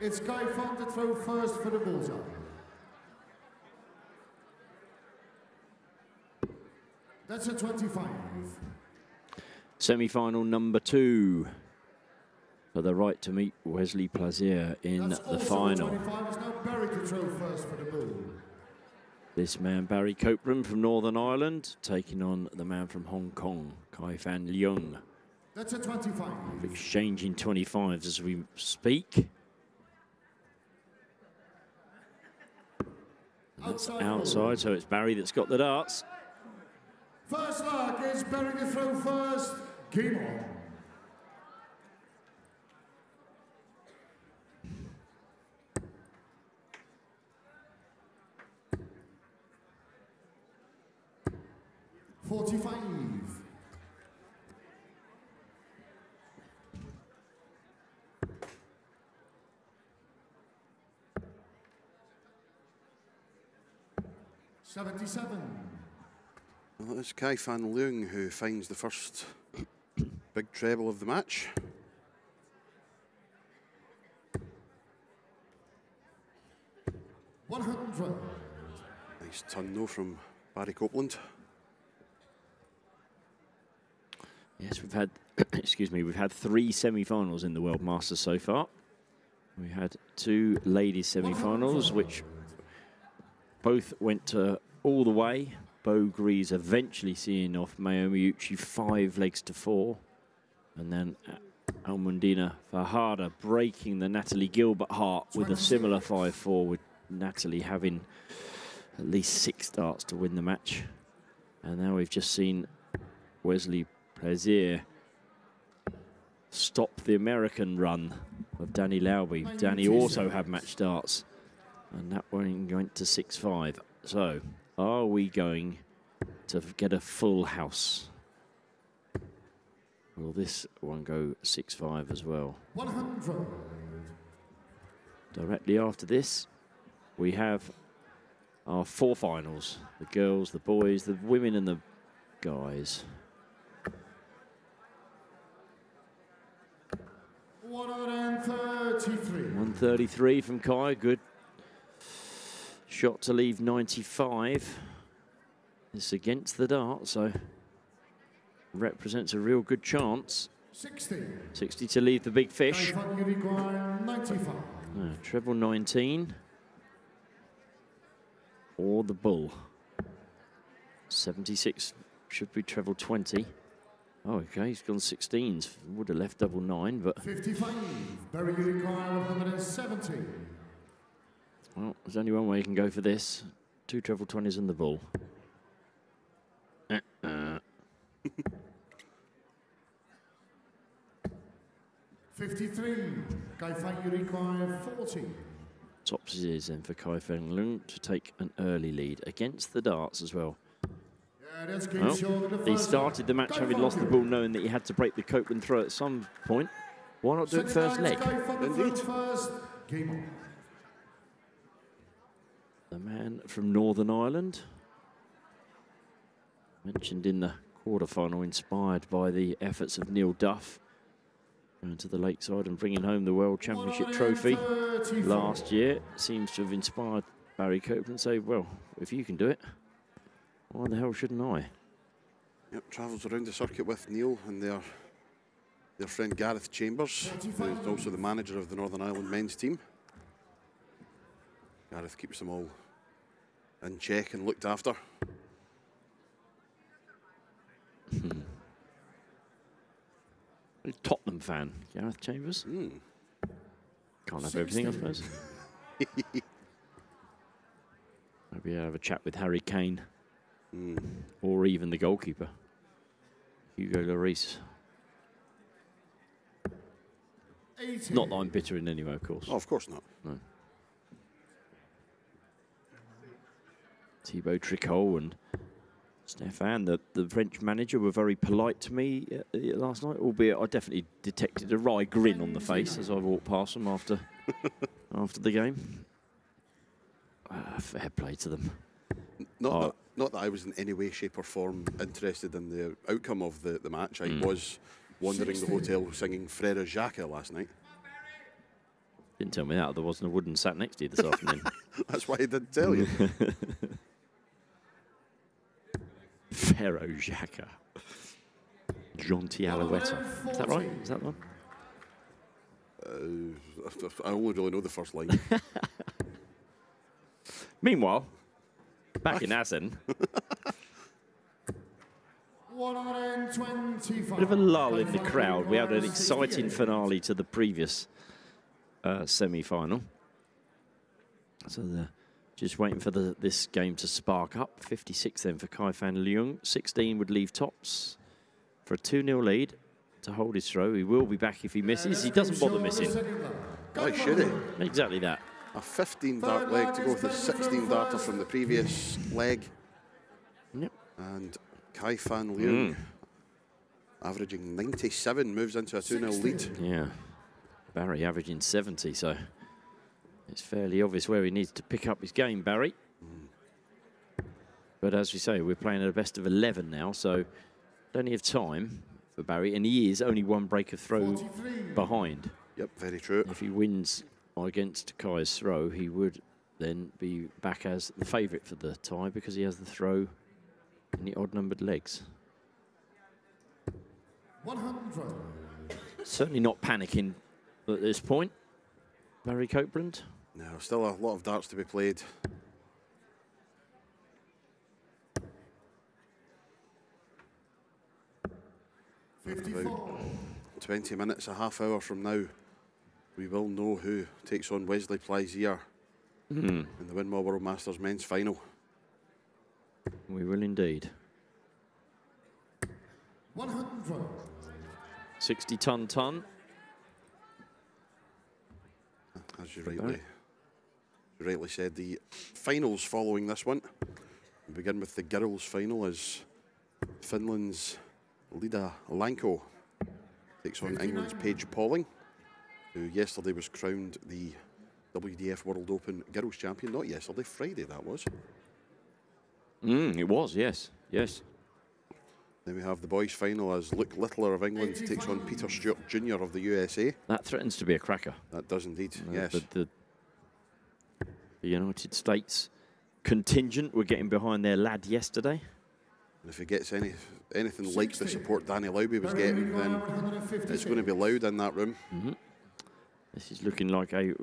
It's Guy Font to throw first for the bullseye. That's a 25. Semi-final number 2 for the right to meet Wesley Plaisir in the final. 25 is now Barry to throw first for the bull. This man, Barry Copeland from Northern Ireland, taking on the man from Hong Kong, Kai Fan Leung. That's a 25. Exchanging 25s as we speak. That's outside, so it's Barry that's got the darts. First luck is Barry to throw first. Game on. $45. $77. Well, it's Kai Fan Leung who finds the first big treble of the match. $100. Nice turn though from Barry Copeland. Yes, we've had, excuse me, we've had 3 semi-finals in the World Masters so far. We had 2 ladies semi-finals, which both went all the way. Bo Grease eventually seeing off Naomi Uchi 5 legs to 4. And then Almundina Fajada breaking the Natalie Gilbert heart with a similar 5-4, with Natalie having at least 6 darts to win the match. And now we've just seen Wesley Plaisir stop the American run of Danny Lauby. Danny also had match darts, and that one went to 6-5. So, are we going to get a full house? Will this one go 6-5 as well? 100. Directly after this, we have our 4 finals. The girls, the boys, the women and the guys. 133. 133 from Kai, good shot to leave 95. It's against the dart, so represents a real good chance. 60. 60 to leave the big fish. 95. Treble 19. Or the bull. 76 should be treble 20. Oh, okay, he's gone 16s. Would have left double 9, but 55. Barry Unicorn 170. well, there's only one way you can go for this. 2 treble 20s and the bull. 53. Kai Fan Unicorn 40. Tops it is then for Kai Feng Leung to take an early lead against the darts as well. Well, he started the match having lost the ball, knowing that he had to break the Copeland throw at some point. Why not do it first leg? Indeed. The man from Northern Ireland, mentioned in the quarterfinal, inspired by the efforts of Neil Duff, going to the Lakeside and bringing home the World Championship trophy last year, seems to have inspired Barry Copeland. Say, well, if you can do it, why the hell shouldn't I? Yep, travels around the circuit with Neil and their friend Gareth Chambers, who is also the manager of the Northern Ireland men's team. Gareth keeps them all in check and looked after. A Tottenham fan, Gareth Chambers. Can't have everything, I suppose. Maybe I'll have a chat with Harry Kane. Or even the goalkeeper, Hugo Lloris. Not that I'm bitter in any way, of course. Oh, of course not. No. Thibaut Tricot and Stéphane, the French manager, were very polite to me last night, albeit I definitely detected a wry grin on the face as I walked past them after the game. Fair play to them. Not that I was in any way, shape or form interested in the outcome of the match. I was wandering the hotel singing Frère Jacques last night. Didn't tell me that, otherwise I wouldn't sat next to you this afternoon. That's why I didn't tell you. Ferro Xhaka. Jonty Alouetta. Is that right? Is that one? I only really know the first line. Meanwhile, back in Assen, 125. bit of a lull in the crowd. We had an exciting finale to the previous semi-final. So just waiting for this game to spark up. 56 then for Kai van Leung. 16 would leave tops for a 2-0 lead to hold his throw. He will be back if he misses. He doesn't bother missing. Why should he? Exactly that. A 15-dart leg to go with the 16-darter from the previous leg. Yep. And Kai van Leung, averaging 97, moves into a 2-0 lead. Yeah. Barry averaging 70, so it's fairly obvious where he needs to pick up his game, Barry. But as we say, we're playing at a best of 11 now, so plenty of time for Barry, and he is only one break of throw behind. Yep, very true. If he wins against Kai's throw, he would then be back as the favourite for the tie because he has the throw in the odd-numbered legs. 100. Certainly not panicking at this point, Barry Copeland. No, still a lot of darts to be played. 20 minutes, a half hour from now, we will know who takes on Wesley Plaisier in the Winmau World Masters men's final. We will indeed. 100. 60-ton. As you rightly said, the finals following this one. We begin with the girls' final as Finland's Lida Lanko takes on England's Paige Pauling, who yesterday was crowned the WDF World Open Girls Champion. Not yesterday, Friday that was. It was, yes, yes. Then we have the boys' final as Luke Littler of England takes on Peter Stewart Jr. of the USA. That threatens to be a cracker. That does indeed, yes. The United States contingent were getting behind their lad yesterday. And if he gets anything like the support Danny Lowby was getting, then it's going to be loud in that room. This is looking like a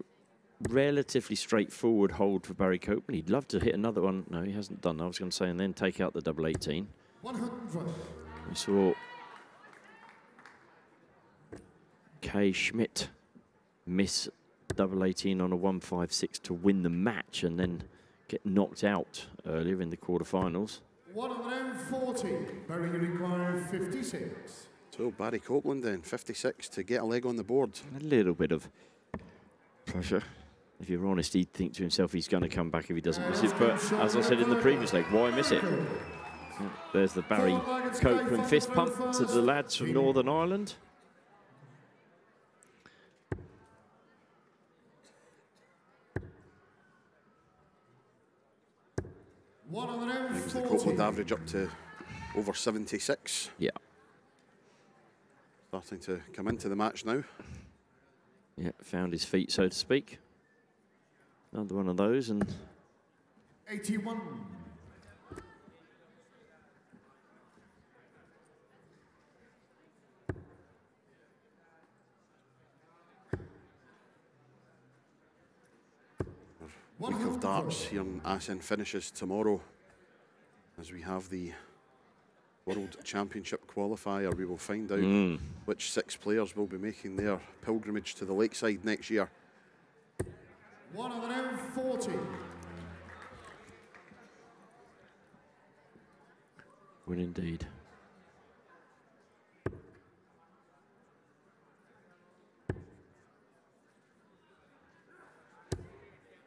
relatively straightforward hold for Barry Copeland. He'd love to hit another one. No, he hasn't done that, I was going to say, and then take out the double 18. 100. We saw Kay Schmidt miss double 18 on a 156 to win the match and then get knocked out earlier in the quarterfinals. 140. Barry required 56. So Barry Copeland then, 56 to get a leg on the board. A little bit of pressure. If you're honest, he'd think to himself he's going to come back if he doesn't miss it. But as I said in the previous leg, why miss it? There's the Barry Copeland fist pump to the lads from Northern Ireland. Brings the Copeland average up to over 76. Yeah. Starting to come into the match now. Yeah, found his feet, so to speak. Another one of those, and 81. Week of darts here in Assen finishes tomorrow as we have the World Championship qualifier. We will find out which 6 players will be making their pilgrimage to the lakeside next year. 140. will indeed.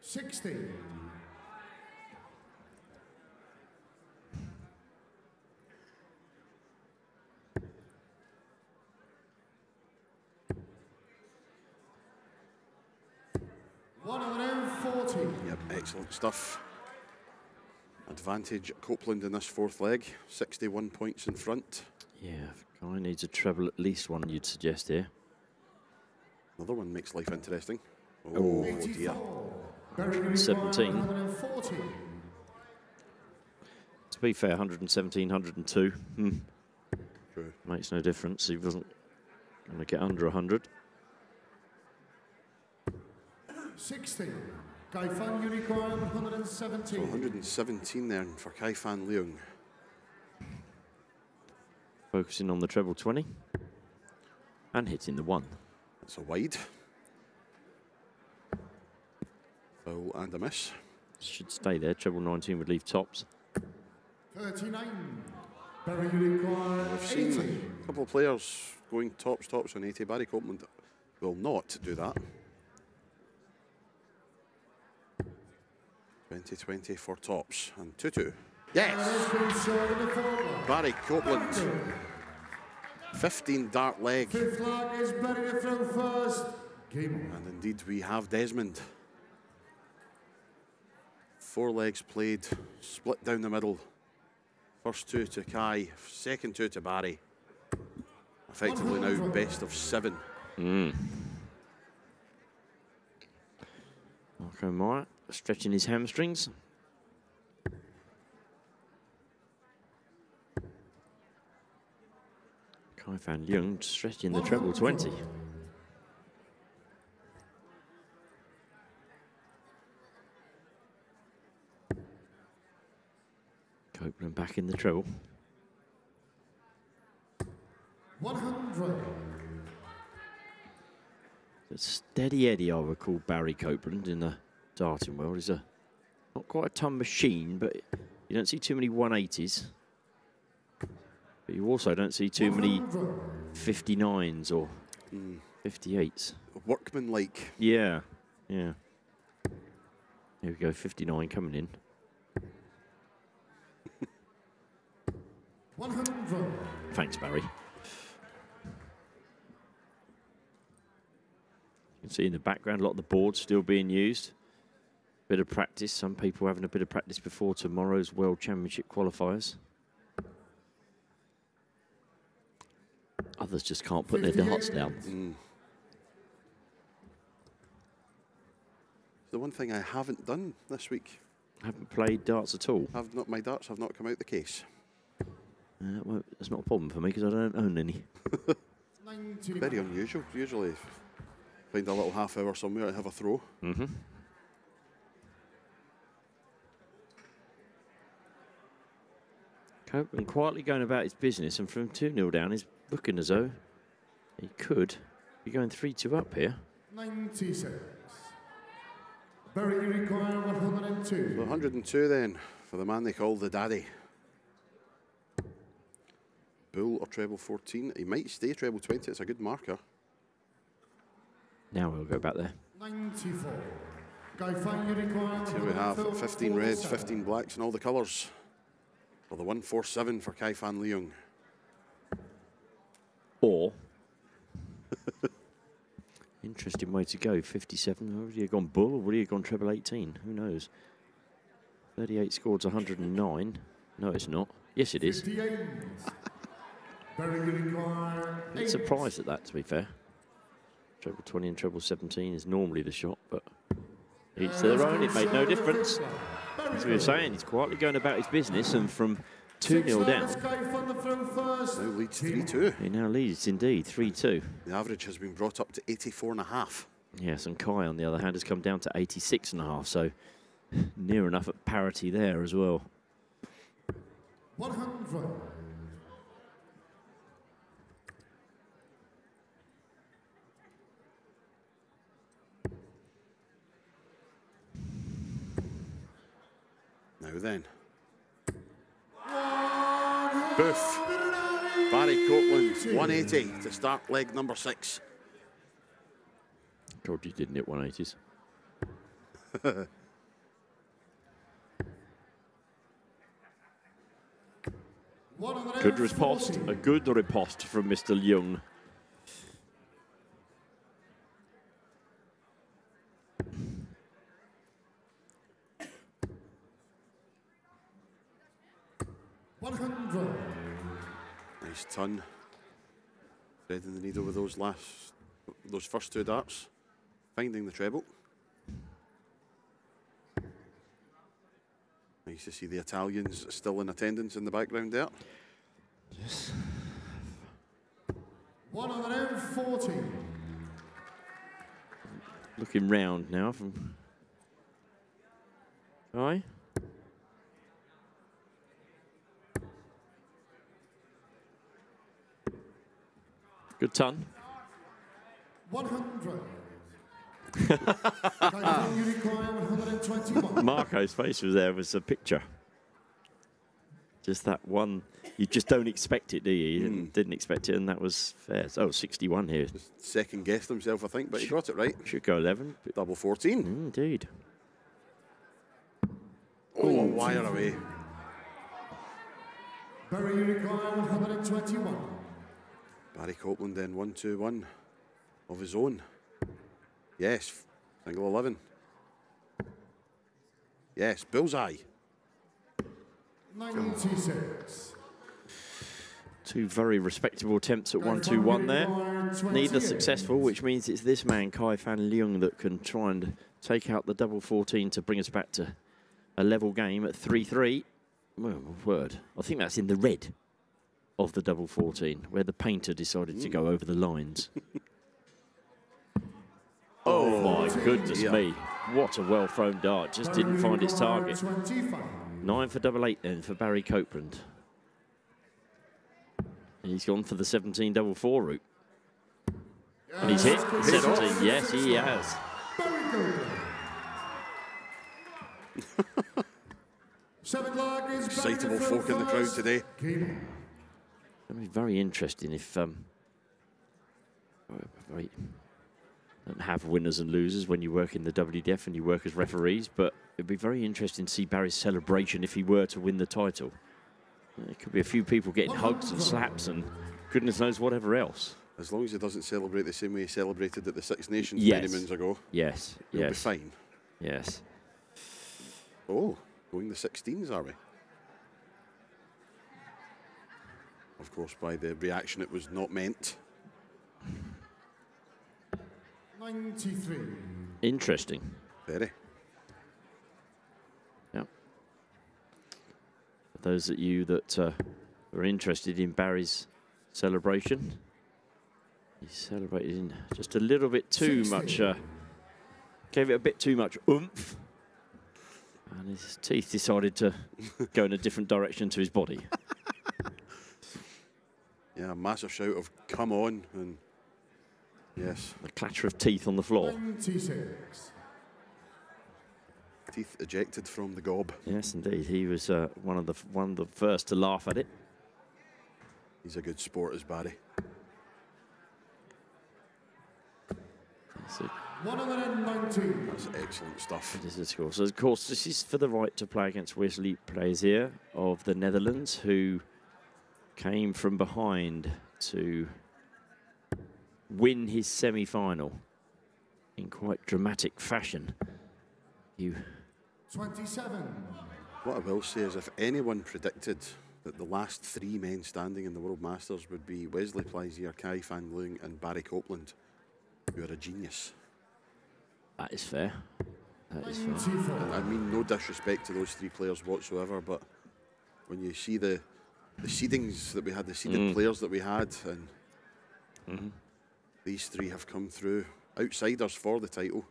$60. $140. Yep, excellent stuff. Advantage Copeland in this fourth leg, 61 points in front. Yeah, Guy needs a treble, at least one, you'd suggest here. Another one makes life interesting. Oh, dear. 17. To be fair, 117, 102. True. Makes no difference. He wasn't going to get under 100. 60. Kaifan Unicorn, 117. So 117 then for Kaifan Leung. Focusing on the treble 20 and hitting the 1. That's a wide. Foul and a miss. Should stay there. Treble 19 would leave tops. 39. Barry Unicorn, We've seen 80. a couple of players going tops on 80. Barry Copeland will not do that. 2020 for tops and 2-2. Yes! Barry Copeland. 15 dart leg. Fifth leg is Barry to throw first. Game. And indeed we have Desmond. 4 legs played, split down the middle. First 2 to Kai, second 2 to Barry. Effectively now best of 7. Marco Meyer stretching his hamstrings. Kaifan Leung stretching the treble 20. Copeland back in the treble. 100. A steady Eddie, I would call Barry Copeland in the darting world. He's not quite a ton machine, but you don't see too many 180s. But you also don't see too many 59s or 58s. Workman-like. Yeah, yeah. Here we go, 59 coming in. 100. Thanks, Barry. You can see in the background a lot of the boards still being used. Bit of practice. Some people having a bit of practice before tomorrow's World Championship qualifiers. Others just can't put their darts down. The one thing I haven't done this week. Haven't played darts at all. My darts have not come out the case. That's not a problem for me because I don't own any. Very unusual. Usually find a little half hour somewhere and have a throw. Copeland quietly going about his business, and from 2-0 down, he's looking as though he could be going 3-2 up here. 96. Barry Unicorn, 102. 102 then for the man they call the daddy. Bull or treble 14. He might stay treble 20. It's a good marker. Now we'll go back there. 94. Kaifan Unicorn. Here we have 15 reds, 15 blacks, and all the colours for the 147 for Kaifan Leung. Or, interesting way to go, 57. Would he have gone bull or would he have gone treble 18? Who knows? 38 scored 109. No, it's not. Yes, it is. 58. Barry Unicorn. I'm not surprised at that, to be fair. Treble 20 and treble 17 is normally the shot, but each to their own. It made no difference. As we were saying, he's quietly going about his business, and from 2-0 down, Now leads 3-2. he now leads indeed 3-2. The average has been brought up to 84.5. Yes, and Kai, on the other hand, has come down to 86.5, so near enough at parity there as well. 100. Now then. Boof. Barry Copeland, 180 to start leg number 6. God, you didn't hit 180s. Good riposte, a good riposte from Mr. Leung. Nice ton. Threading the needle with those first 2 darts. Finding the treble. Nice to see the Italians still in attendance in the background there. Yes. 140. Looking round now from Guy. Good ton. 100. You require 121. Marco's face was there was a picture. Just that one. You just don't expect it, do you? You didn't expect it, and that was fair. So 61 here. Just second guessed himself, I think, but he got it right. Should go 11. Double 14. Indeed. Oh, wire away. Barry, you require 121. Barry Copeland then 1-2-1 of his own. Yes, single 11. Yes, bullseye. 96. Two very respectable attempts at 1-2-1 there. Neither successful, which means it's this man, Kai Fan Leung, that can try and take out the double 14 to bring us back to a level game at 3-3. Well, word. I think that's in the red of the double 14, where the painter decided to go over the lines. Oh my goodness me. What a well-thrown dart. Just didn't find its target. 9 for double 8 then for Barry Copeland. And he's gone for the 17 double 4 route. And he's hit 17. Yes, he has. Excitable folk in the crowd today. It'll be very interesting if don't have winners and losers when you work in the WDF and you work as referees, but it'd be very interesting to see Barry's celebration if he were to win the title. There could be a few people getting hugs and slaps and goodness knows whatever else. As long as he doesn't celebrate the same way he celebrated at the Six Nations yes. many moons ago. Yes, he'll yes. be fine. Yes. Oh, going the 16s, are we? Of course, by the reaction, it was not meant. 93. Interesting. Very. Yep. For those of you that are interested in Barry's celebration, he celebrated in just a little bit too 60. much, gave it a bit too much oomph. And his teeth decided to go in a different direction to his body. Yeah, a massive shout of "come on!" and yes, the clatter of teeth on the floor. 96. Teeth ejected from the gob. Yes, indeed, he was one of the first to laugh at it. He's a good sport, as Barry. So 119. That's excellent stuff. this is cool. So of course, this is for the right to play against Wesley Plaisier of the Netherlands, who came from behind to win his semi-final in quite dramatic fashion. 27. What I will say is, if anyone predicted that the last three men standing in the World Masters would be Wesley Plaisier, Kai Fan Leung and Barry Copeland, you are a genius. That is fair. That is fair. 94. And I mean no disrespect to those three players whatsoever, but when you see the seedings that we had, the seeded players that we had, and these three have come through, outsiders for the title.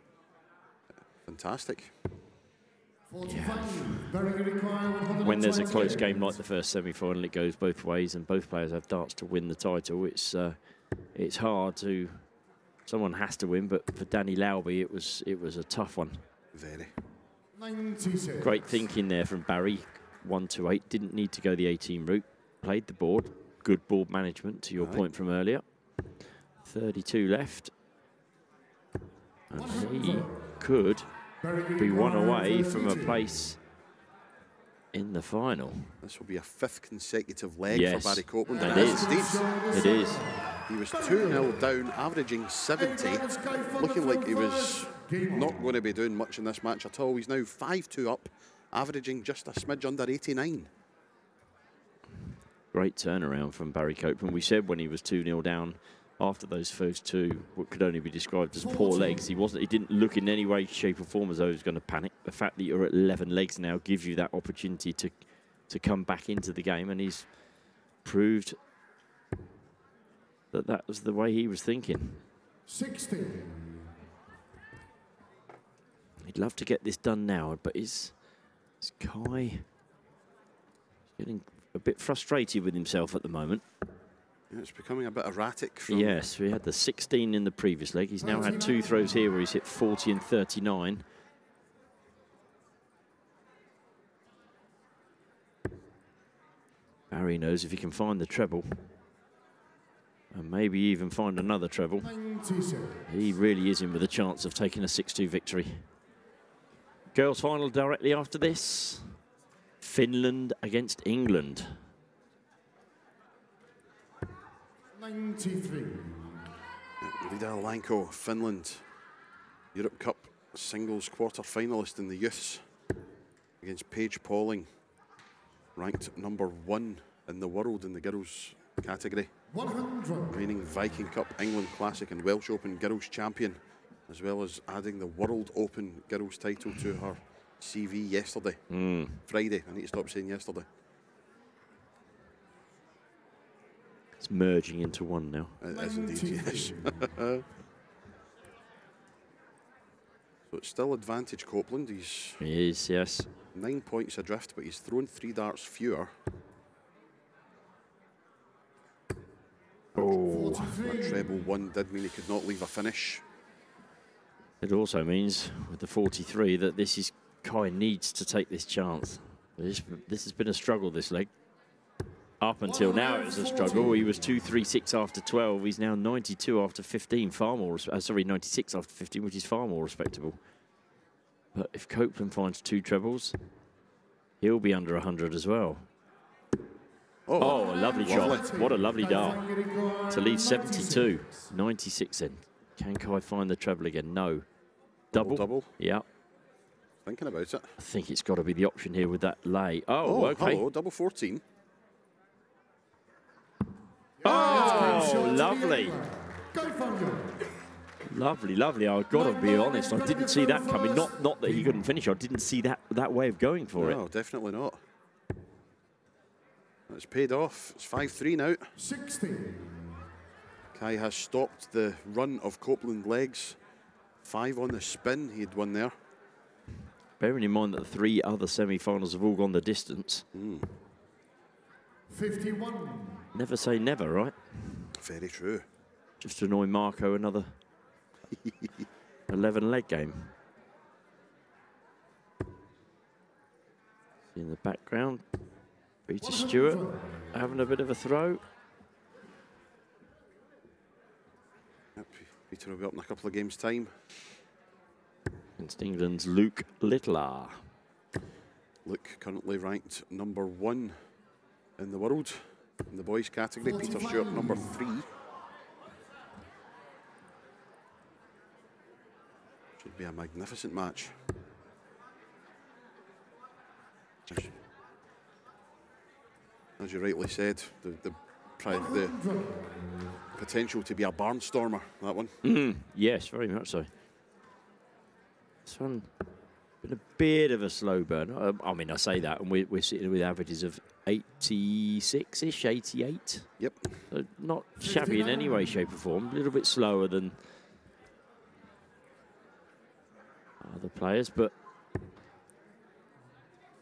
Fantastic. 45. Barry, you require 120. When there's a close game like the first semi-final, it goes both ways, and both players have darts to win the title. It's hard to. Someone has to win, but for Danny Lauby, it was a tough one. Very. 96. Great thinking there from Barry. 1-8, didn't need to go the 18 route. Played the board. Good board management, to your point from earlier. 32 left. And he could be one away from a place in the final. This will be a fifth consecutive leg Yes, for Barry Copeland. it is. Indeed. It is. He was 2-0 down, averaging 70, looking like he was not going to be doing much in this match at all. He's now 5-2 up, averaging just a smidge under 89. Great turnaround from Barry Copeland. We said when he was 2-0 down after those first two, what could only be described as poor legs. He didn't look in any way, shape or form as though he was going to panic. The fact that you're at 11 legs now gives you that opportunity to come back into the game, and he's proved that that was the way he was thinking. 60. He'd love to get this done now, but is Kai getting a bit frustrated with himself at the moment? Yeah, it's becoming a bit erratic. Yes, we had the 16 in the previous leg. He's now had 2 throws here where he's hit 40 and 39. Barry knows if he can find the treble, and maybe even find another treble, 96. he really is in with a chance of taking a 6-2 victory. Girls' final directly after this. Finland against England. 93. Leung, Finland, Europe Cup singles quarter-finalist in the youths against Paige Pauling, ranked #1 in the world in the girls category. 100. Reigning Viking Cup, England Classic and Welsh Open girls champion, as well as adding the World Open girls title to her CV yesterday. Friday, I need to stop saying yesterday. It's merging into one now. It is indeed, yes. So it's still advantage Copeland. He is, yes. 9 points adrift, but he's thrown 3 darts fewer. Oh, That treble 1 did mean he could not leave a finish. it also means with the 43 that Kai needs to take this chance. This has been a struggle, this leg. Up until now, it was a struggle. He was 236 after 12. He's now 92 after 15. Far more, 96 after 15, which is far more respectable. But if Copeland finds 2 trebles, he'll be under 100 as well. Oh, a lovely shot. What a lovely dart. To leave 72. 96 then. Can Kai find the treble again? No. Double? Yeah. Thinking about it. I think it's got to be the option here with that lay. Oh, okay. Hello, double 14. Oh, lovely. Lovely, lovely. I've got to be honest. I didn't see that coming. Not that he couldn't finish. I didn't see that way of going for it. No, definitely not. It's paid off. It's 5-3 now. 60. Kai has stopped the run of Copeland legs. 5 on the spin. He had won there. Bearing in mind that the 3 other semi-finals have all gone the distance. 51. Never say never, right? Very true. Just to annoy Marco, another 11-leg game. In the background, Peter Stewart having a bit of a throw. Yep, Peter will be up in a couple of games' time. Against England's Luke Littler. Luke currently ranked #1 in the world in the boys category. 45. Peter Stewart #3. Should be a magnificent match. As you rightly said, the potential to be a barnstormer, that one. Yes, very much so. This one been a bit of a slow burn. I mean, I say that, and we're sitting with averages of 86-ish, 88. Yep. So not shabby in any way, shape or form. A little bit slower than other players, but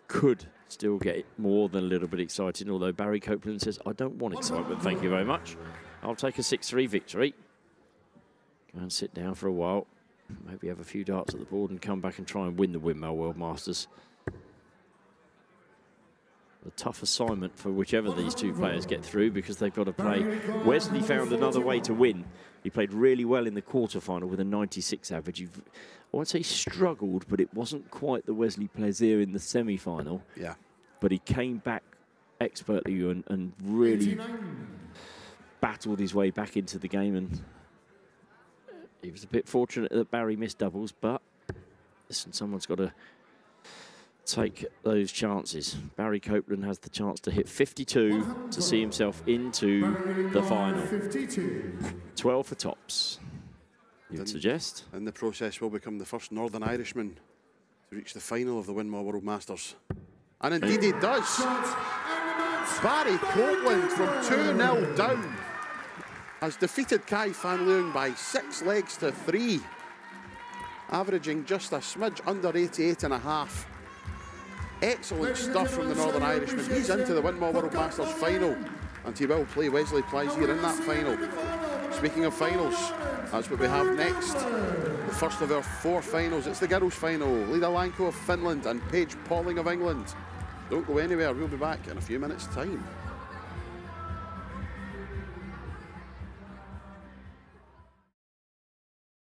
could still get more than a little bit exciting, although Barry Copeland says, I don't want excitement, thank you very much. I'll take a 6-3 victory. Go and sit down for a while. Maybe have a few darts at the board and come back and try and win the Winmau World Masters. A tough assignment for whichever these 2 players get through, because they've got to play. Wesley found another way to win. He played really well in the quarterfinal with a 96 average. I won't say struggled, but it wasn't quite the Wesley Plaisir in the semi-final. Yeah. But he came back expertly and really battled his way back into the game, and he was a bit fortunate that Barry missed doubles, but listen, someone's got to take those chances. Barry Copeland has the chance to hit 52 to see himself into the final. 12 for tops, you would suggest. In the process, will become the first Northern Irishman to reach the final of the Winmau World Masters. And indeed he does. Barry Copeland from 2-0 down has defeated Kai van Leung by 6 legs to 3, averaging just a smidge under 88.5. Excellent stuff from the Northern Irishman. He's into the Winmau World Masters final, and he will play Wesley Plaisir in that final. Speaking of finals, that's what we have next. The first of our 4 finals. It's the girls' final. Lida Lanko of Finland and Paige Pauling of England. Don't go anywhere. We'll be back in a few minutes' time.